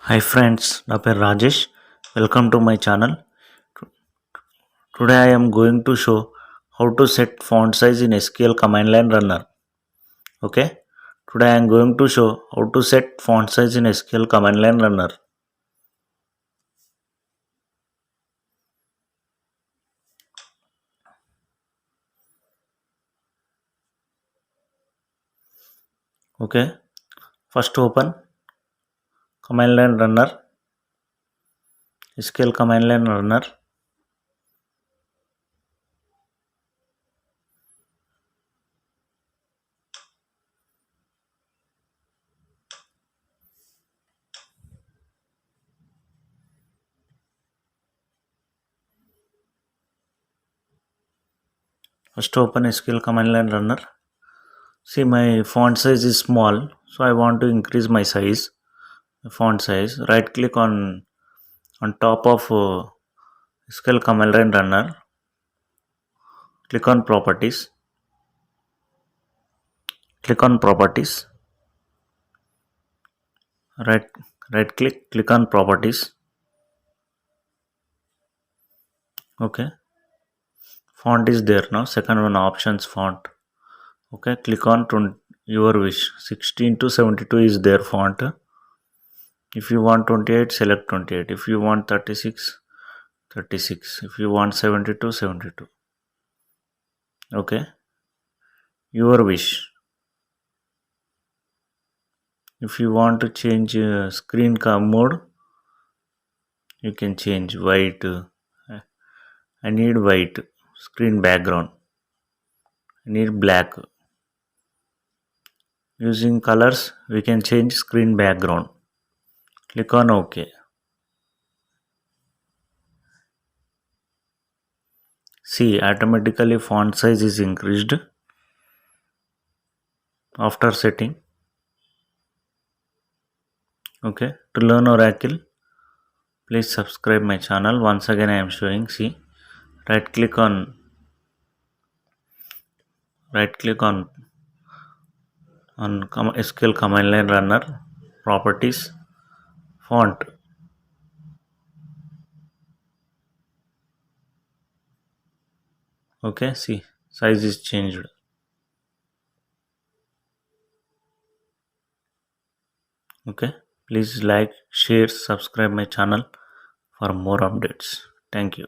Hi friends, నా పేరు Rajesh. Welcome to my channel. Today I am going to show how to set font size in SQL command line runner. Okay. Today I am going to show how to set font size in SQL command line runner. Okay. First open command line runner, SQL command line runner. First open SQL command line runner. See, my font size is small, so I want to increase my size. Font size. Right click on top of SQL command line runner. Click on properties. Click on properties. Right click on properties. Okay, font is there now. Second one, options font. Okay, click on your wish. 16 to 72 is their font. If you want 28, select 28. If you want 36, 36. If you want 72, 72. Okay, your wish. If you want to change screen mode, you can change white. I need white screen background. I need black. Using colors, we can change screen background. Click on OK. See, automatically font size is increased after setting. Okay, to learn Oracle, please subscribe my channel. Once again, I am showing. See, right click on SQL command line runner, properties, font. Okay, see, size is changed. Okay, please like, share, subscribe my channel for more updates. Thank you.